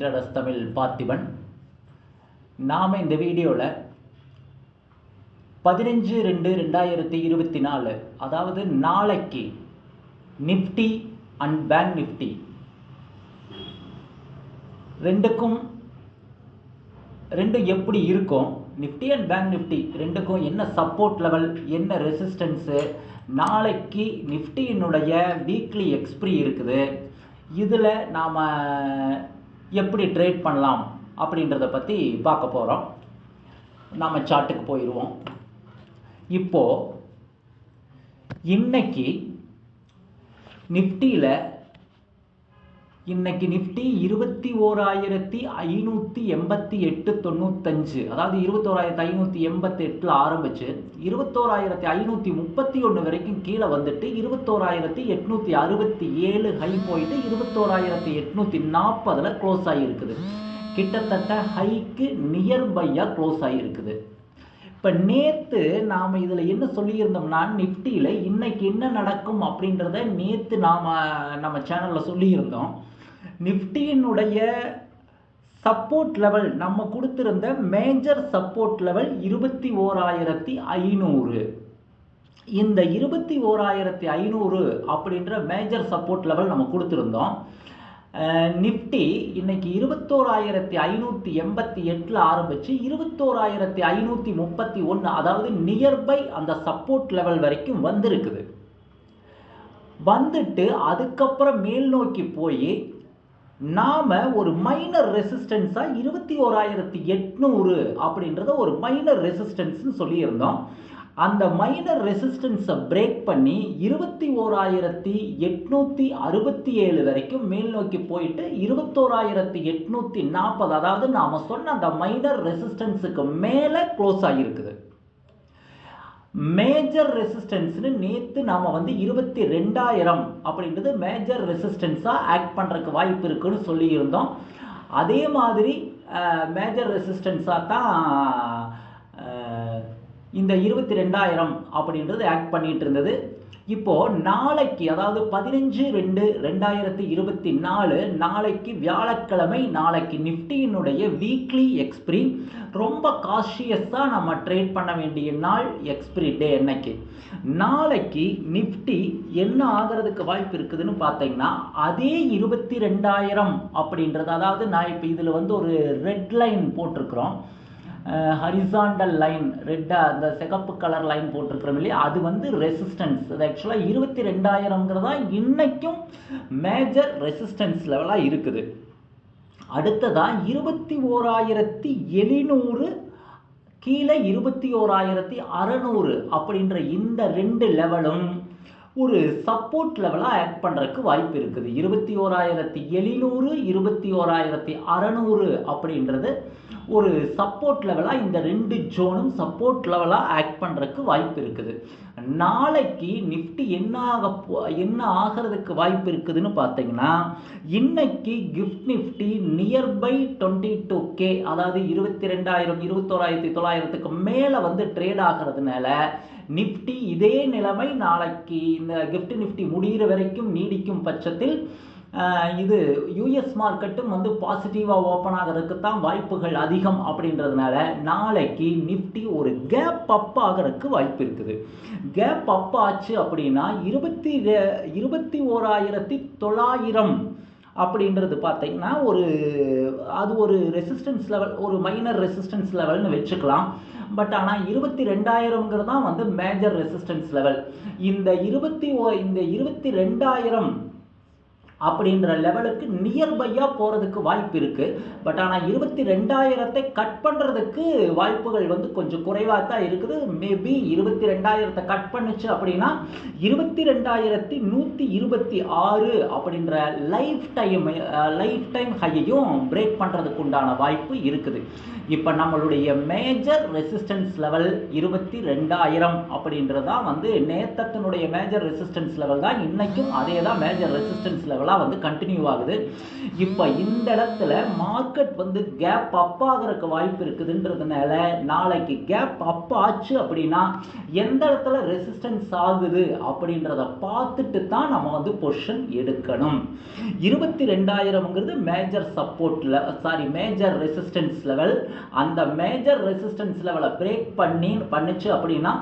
இன்ட்ரடஸ் தமிழ் பார்த்திபன். நாம் இந்த வீடியோவில் 15/2/2024 அதாவது நாளைக்கு நிஃப்டி அண்ட் பேங்க் நிஃப்டி ரெண்டும் எப்படி இருக்கும், நிஃப்டி அண்ட் பேங்க் நிஃப்டி ரெண்டுக்கும் என்ன சப்போர்ட் லெவல், என்ன ரெசிஸ்டன்ஸு, நாளைக்கு நிஃப்டியினுடைய வீக்லி எக்ஸ்பிரி இருக்குது, இதில் நாம் எப்படி ட்ரேட் பண்ணலாம் அப்படின்றத பற்றி பார்க்க போகிறோம். நாம் சார்ட்டுக்கு போயிடுவோம். இப்போது இன்னைக்கு நிஃப்டி 21,588.95, அதாவது 21,588 ஆரம்பிச்சு 21,531 வரைக்கும் கீழே வந்துட்டு 21,867 ஹை போயிட்டு 21,840 க்ளோஸ் ஆகியிருக்குது. கிட்டத்தட்ட ஹைக்கு நியர்பையாக க்ளோஸ் ஆகியிருக்குது. இப்போ நேற்று நாம் இதில் என்ன சொல்லியிருந்தோம்னா, நிஃப்டியில் இன்னைக்கு என்ன நடக்கும் அப்படின்றத நேற்று நம்ம சேனலில் சொல்லியிருந்தோம். நிஃப்டியினுடைய சப்போர்ட் லெவல் நம்ம கொடுத்துருந்த மேஜர் சப்போர்ட் லெவல் 21,500. இந்த 21,500 அப்படின்ற மேஜர் சப்போர்ட் லெவல் நம்ம கொடுத்துருந்தோம். நிஃப்டி இன்னைக்கு 21,588 ஆரம்பிச்சு 21,531, அதாவது நியர்பை அந்த சப்போர்ட் லெவல் வரைக்கும் வந்திருக்குது. வந்துட்டு அதுக்கப்புறம் மேல் நோக்கி போய் நாம் ஒரு மைனர் ரெசிஸ்டன்ஸாக 21,800 அப்படின்றத ஒரு மைனர் ரெசிஸ்டன்ஸ்னு சொல்லியிருந்தோம். அந்த மைனர் ரெசிஸ்டன்ஸை பிரேக் பண்ணி 21,867 வரைக்கும் மேல் நோக்கி போயிட்டு 21,840, அதாவது நாம் சொன்ன அந்த மைனர் ரெசிஸ்டன்ஸுக்கு மேலே க்ளோஸ் ஆகியிருக்குது. மேஜர் ரெசிஸ்டன்ஸ்னு நேற்று நாம் 22,000 அப்படின்றது மேஜர் ரெசிஸ்டன்ஸாக ஆக்ட் பண்ணுறதுக்கு வாய்ப்பு இருக்குன்னு சொல்லியிருந்தோம். அதே மாதிரி மேஜர் ரெசிஸ்டன்ஸாக தான் இந்த 22,000 அப்படின்றது ஆக்ட் பண்ணிட்டு இருந்தது. இப்போது நாளைக்கு, அதாவது 15/2/2024 நாளைக்கு வியாழக்கிழமை, நாளைக்கு நிஃப்டியினுடைய வீக்லி எக்ஸ்பிரி. ரொம்ப காஷியஸாக நம்ம ட்ரேட் பண்ண வேண்டிய நாள் எக்ஸ்பிரி டே அன்னைக்கு. நாளைக்கு நிஃப்டி என்ன ஆகிறதுக்கு வாய்ப்பு இருக்குதுன்னு பார்த்தீங்கன்னா, அதே 22,000 அப்படின்றது, அதாவது நான் இப்போ இதில் ஒரு ரெட் லைன் போட்டிருக்கிறோம், ஹரிசாண்டல் லைன், ரெட்டாக அந்த சிகப்பு கலர் லைன் போட்டிருக்கிறோம் இல்லையா, அது ரெசிஸ்டன்ஸ். அது ஆக்சுவலாக 22,000ங்கிறதா இன்றைக்கும் மேஜர் ரெசிஸ்டன்ஸ் லெவலாக இருக்குது. அடுத்ததாக 21,700 கீழே 21,600 அப்படின்ற இந்த ரெண்டு லெவலும் ஒரு சப்போர்ட் லெவலாக ஆக்ட் பண்ணுறதுக்கு வாய்ப்பு இருக்குது. 21,700 21,600 அப்படின்றது ஒரு சப்போர்ட் லெவலாக, இந்த ரெண்டு ஜோனும் சப்போர்ட் லெவலாக ஆக்ட் பண்ணுறதுக்கு வாய்ப்பு இருக்குது. நாளைக்கு நிஃப்டி என்ன ஆகிறதுக்கு வாய்ப்பு இருக்குதுன்னு பார்த்தீங்கன்னா, இன்னைக்கு கிஃப்ட் நிஃப்டி நியர்பை 22K, அதாவது 22,000 21,900க்கு மேலே ட்ரேட் ஆகிறதுனால நிஃப்டி இதே நிலைமை நாளைக்கு இந்த கிஃப்ட் நிஃப்டி முடிகிற வரைக்கும் நீடிக்கும் பட்சத்தில் இது யூஎஸ் மார்க்கெட்டும் பாசிட்டிவாக ஓப்பன் ஆகிறதுக்கு தான் வாய்ப்புகள் அதிகம். அப்படின்றதுனால நாளைக்கு நிஃப்டி ஒரு கேப் அப் ஆகிறதுக்கு வாய்ப்பு இருக்குது. கேப் அப் ஆச்சு அப்படின்னா 21,900 அப்படின்றது பார்த்தீங்கன்னா அது ஒரு ரெசிஸ்டன்ஸ் லெவல், ஒரு மைனர் ரெசிஸ்டன்ஸ் லெவல்னு வச்சுக்கலாம். பட் ஆனால் 22,000ங்கிறது தான் மேஜர் ரெசிஸ்டன்ஸ் லெவல். இந்த 22,000 அப்படின்ற லெவலுக்கு நியர்பையாக போகிறதுக்கு வாய்ப்பு இருக்குது. பட் ஆனால் 22,000 கட் பண்ணுறதுக்கு வாய்ப்புகள் கொஞ்சம் குறைவாக தான் இருக்குது. மேபி 22,000 கட் பண்ணுச்சு அப்படின்னா 22,126 அப்படின்ற லைஃப் டைம் ஹையையும் பிரேக் பண்ணுறதுக்கு உண்டான வாய்ப்பு இருக்குது. இப்போ நம்மளுடைய மேஜர் ரெசிஸ்டன்ஸ் லெவல் 22,000 அப்படின்றதான் நேத்தத்தினுடைய மேஜர் ரெசிஸ்டன்ஸ் லெவல் தான். இன்றைக்கும் அதே தான் மேஜர் ரெசிஸ்டன்ஸ் லெவல் லெவலாக வந்து கண்டினியூ ஆகுது. இப்போ இந்த இடத்துல மார்க்கெட் வந்து கேப் அப் ஆகிறதுக்கு வாய்ப்பு இருக்குதுன்றதுனால நாளைக்கு கேப் அப் ஆச்சு அப்படின்னா எந்த இடத்துல ரெசிஸ்டன்ஸ் ஆகுது அப்படின்றத பார்த்துட்டு தான் நம்ம வந்து பொசிஷன் எடுக்கணும். 22,000ங்கிறது மேஜர் சப்போர்ட்ல மேஜர் ரெசிஸ்டன்ஸ் லெவல். அந்த மேஜர் ரெசிஸ்டன்ஸ் லெவலை பிரேக் பண்ணிச்சு அப்படின்னா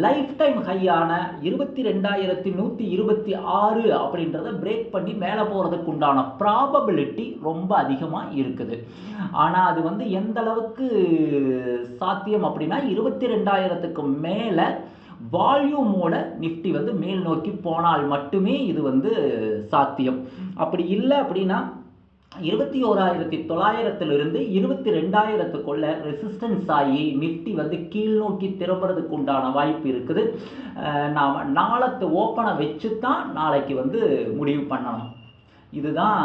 லைஃப் டைம் ஹையான 22,126 அப்படின்றத பிரேக் பண்ணி மேலே போகிறதுக்கு உண்டான ப்ராபபிலிட்டி ரொம்ப அதிகமாக இருக்குது. ஆனால் அது வந்து எந்த அளவுக்கு சாத்தியம் அப்படின்னா 22,000க்கு மேலே வால்யூமோட நிஃப்டி வந்து மேல் நோக்கி போனால் மட்டுமே இது வந்து சாத்தியம். அப்படி இல்லை அப்படின்னா 21,900லிருந்து 22,000க்குள்ள ரெசிஸ்டன்ஸ் ஆகி நிஃப்டி வந்து கீழ் நோக்கி திரும்புறதுக்கு உண்டான வாய்ப்பு இருக்குது. நாம் நாளத்து ஓப்பனை வச்சு தான் நாளைக்கு வந்து முடிவு பண்ணணும். இதுதான்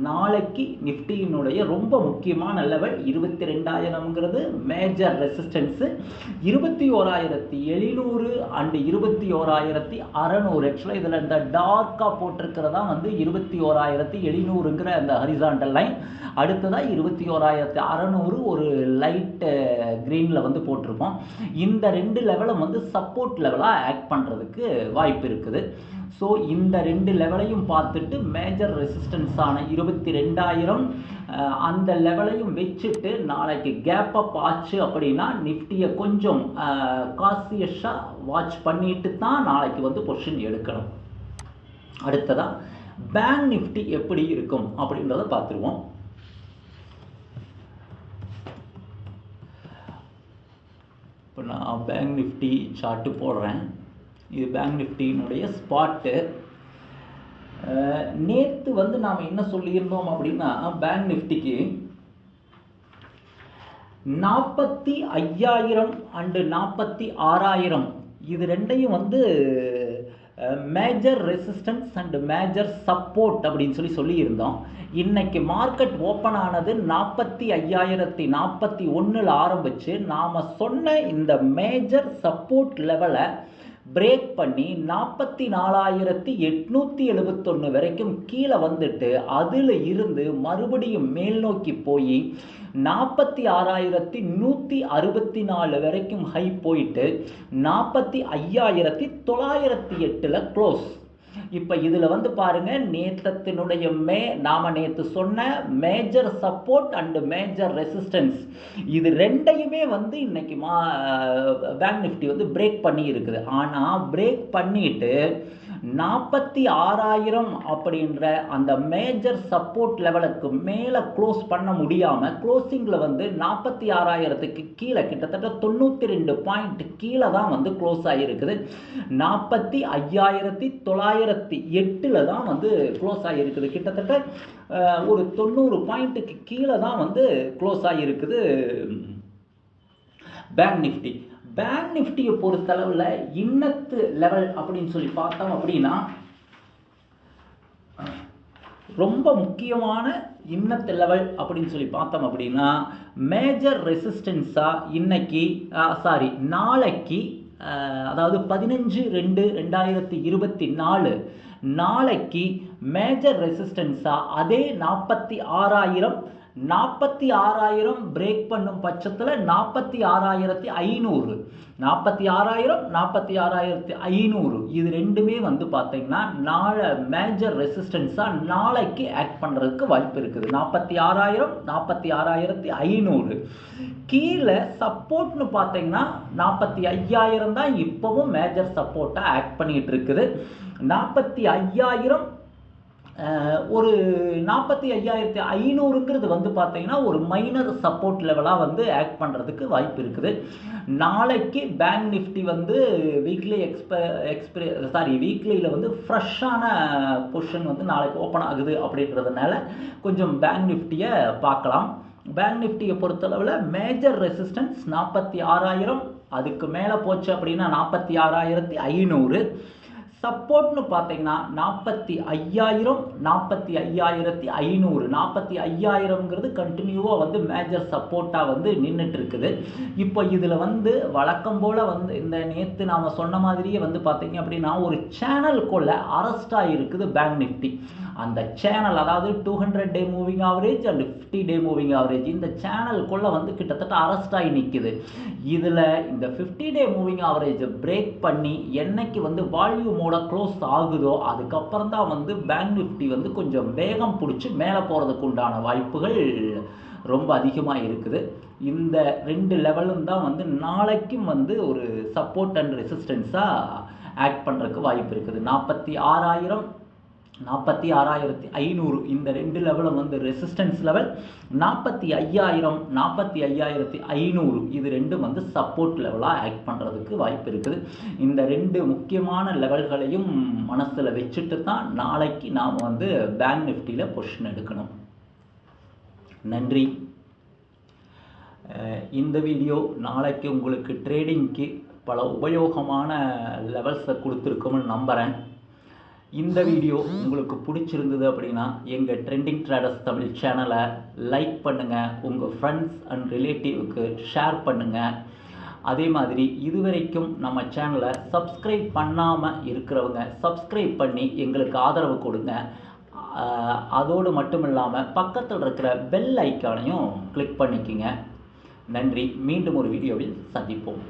நாளைக்கு நிஃப்டியினுடைய ரொம்ப முக்கியமான லெவல். 22,000ங்கிறது மேஜர் ரெசிஸ்டன்ஸு, 21,700 அண்டு 21,600. ஆக்சுவலாக இதில் இந்த டார்க்காக போட்டிருக்கிறதா வந்து 21,700ங்கிற அந்த ஹரிசாண்டல் லைன். அடுத்ததாக 21,600 ஒரு லைட் க்ரீனில் வந்து போட்டிருக்கோம். இந்த ரெண்டு லெவலும் வந்து சப்போர்ட் லெவலாக ஆக்ட் பண்ணுறதுக்கு வாய்ப்பு இருக்குது. ஸோ இந்த ரெண்டு லெவலையும் பார்த்துட்டு மேஜர் ரெசிஸ்டன்ஸான 22,000 அந்த லெவலையும் வச்சுட்டு நாளைக்கு கேப் அப் ஆச்சு அப்படின்னா நிஃப்டியை கொஞ்சம் காசியஸாக வாட்ச் பண்ணிட்டு தான் நாளைக்கு வந்து பொசிஷன் எடுக்கணும். அடுத்ததாக பேங்க் நிஃப்டி எப்படி இருக்கும் அப்படின்றத பார்த்துருவோம். இப்போ நான் பேங்க் நிஃப்டி சார்ட்டு போடுறேன். இது பேங்க் நிஃப்டியினுடைய ஸ்பாட்டு. நேற்று வந்து நாம் என்ன சொல்லியிருந்தோம் அப்படின்னா பேங்க் நிஃப்டிக்கு 45,000 அண்டு 46,000 இது ரெண்டையும் வந்து major resistance and major support அப்படின்னு சொல்லியிருந்தோம். இன்னைக்கு மார்க்கெட் ஓப்பன் ஆனது 45,041 ஆரம்பிச்சு நாம் சொன்ன இந்த மேஜர் சப்போர்ட் லெவலை பிரேக் பண்ணி 44,871 வரைக்கும் கீழே வந்துட்டு அதில் இருந்து மறுபடியும் மேல் நோக்கி போய் 46,164 வரைக்கும் ஹை போயிட்டு 45,908 க்ளோஸ். இப்போ இதில் வந்து பாருங்க, நேத்தத்தினுடைய நாம நேற்று சொன்ன major support and major resistance இது ரெண்டையுமே வந்து இன்னைக்கு பேங்க் நிஃப்டி வந்து பிரேக் பண்ணி இருக்குது. ஆனால் பிரேக் பண்ணிட்டு 46,000 அப்படின்ற அந்த மேஜர் சப்போர்ட் லெவலுக்கு மேலே க்ளோஸ் பண்ண முடியாமல் க்ளோசிங்கில் வந்து 46,000க்கு கீழே கிட்டத்தட்ட 92 பாயிண்ட் கீழே தான் வந்து க்ளோஸ் ஆகியிருக்குது. 45,908 தான் வந்து க்ளோஸ் ஆகியிருக்குது. கிட்டத்தட்ட ஒரு 90 பாயிண்ட்டுக்கு கீழே தான் வந்து க்ளோஸ் ஆகியிருக்குது பேங்க் நிஃப்டி. பேங்க் நிஃப்டியை பொறுத்தளவில் இன்னத்து லெவல் அப்படின்னு சொல்லி பார்த்தோம் அப்படின்னா ரொம்ப முக்கியமான இன்னத்து லெவல் அப்படின்னு சொல்லி பார்த்தோம் அப்படின்னா மேஜர் ரெசிஸ்டன்ஸாக நாளைக்கு அதாவது 15/2/2024 நாளைக்கு மேஜர் ரெசிஸ்டன்ஸாக அதே 46,000 பிரேக் பண்ணும் பட்சத்தில் 46,500 46,500 இது ரெண்டுமே வந்து பார்த்தீங்கன்னா மேஜர் ரெசிஸ்டன்ஸாக நாளைக்கு ஆக்ட் பண்ணுறதுக்கு வாய்ப்பு இருக்குது. 46,000 46,500 கீழே சப்போர்ட்னு பார்த்தீங்கன்னா 45,000 தான் இப்போவும் மேஜர் சப்போர்ட்டாக ஆக்ட் பண்ணிகிட்டு இருக்குது. 45,000 ஒரு 45,500ங்கிறது வந்து பார்த்தீங்கன்னா ஒரு மைனர் சப்போர்ட் லெவலாக வந்து ஆக்ட் பண்ணுறதுக்கு வாய்ப்பு இருக்குது. நாளைக்கு பேங்க் நிஃப்டி வந்து வீக்லியில் வந்து ஃப்ரெஷ்ஷான பொசிஷன் வந்து நாளைக்கு ஓப்பன் ஆகுது அப்படின்றதுனால கொஞ்சம் பேங்க் நிஃப்டியை பார்க்கலாம். பேங்க் நிஃப்டியை பொறுத்தளவில் மேஜர் ரெசிஸ்டன்ஸ் 46,000, அதுக்கு மேலே போச்சு அப்படின்னா 46,500. சப்போர்ட்னு பார்த்தீங்கன்னா 45,000 45,500 45,000ங்கிறது கண்டினியூவாக வந்து மேஜர் சப்போர்ட்டாக வந்து நின்றுட்டு இருக்குது. இப்போ இதில் வந்து வழக்கம் போல் வந்து இந்த நேற்று நாம் சொன்ன மாதிரியே வந்து பார்த்தீங்க அப்படின்னா ஒரு சேனலுக்குள்ள அரெஸ்டாக இருக்குது பேங்க் நிஃப்டி. அந்த சேனல் அதாவது 200 டே moving average and 50 day moving average இந்த சேனலுக்குள்ள வந்து கிட்டத்தட்ட அரெஸ்ட் ஆகி நிற்குது. இதில் இந்த 50 டே மூவிங் ஆவரேஜை பிரேக் பண்ணி என்னைக்கு வந்து வால்யூமோட க்ளோஸ் ஆகுதோ அதுக்கப்புறம் தான் வந்து பேங்க் நிஃப்டி வந்து கொஞ்சம் வேகம் பிடிச்சி மேலே போகிறதுக்கு உண்டான வாய்ப்புகள் ரொம்ப அதிகமாக இருக்குது. இந்த 2 லெவலும் தான் வந்து நாளைக்கும் வந்து ஒரு சப்போர்ட் அண்ட் ரெசிஸ்டன்ஸாக ஆக்ட் பண்ணுறதுக்கு வாய்ப்பு இருக்குது. 46,000 46,500 இந்த 2 லெவலும் வந்து ரெசிஸ்டன்ஸ் லெவல், 45,000 45,500 இது ரெண்டும் வந்து சப்போர்ட் லெவலாக ஆக்ட் பண்ணுறதுக்கு வாய்ப்பு இருக்குது. இந்த 2 முக்கியமான லெவல்களையும் மனசில் வச்சுட்டு தான் நாளைக்கு நாம் வந்து பேங்க் நிஃப்டியில் பொசிஷன் எடுக்கணும். நன்றி. இந்த வீடியோ நாளைக்கு உங்களுக்கு ட்ரேடிங்க்கு பல உபயோகமான லெவல்ஸை கொடுத்துருக்கோம்னு நம்புகிறேன். இந்த வீடியோ உங்களுக்கு பிடிச்சிருந்தது அப்படின்னா எங்கள் ட்ரெண்டிங் ட்ரேடர்ஸ் தமிழ் சேனலை லைக் பண்ணுங்கள், உங்கள் ஃப்ரெண்ட்ஸ் அண்ட் ரிலேட்டிவ்க்கு ஷேர் பண்ணுங்கள். அதே மாதிரி இதுவரைக்கும் நம்ம சேனலை சப்ஸ்கிரைப் பண்ணாமல் இருக்கிறவங்க சப்ஸ்கிரைப் பண்ணி எங்களுக்கு ஆதரவு கொடுங்க. அதோடு மட்டும் இல்லாமல் பக்கத்தில் இருக்கிற பெல் ஐக்கானையும் கிளிக் பண்ணிக்கோங்க. நன்றி. மீண்டும் ஒரு வீடியோவில் சந்திப்போம்.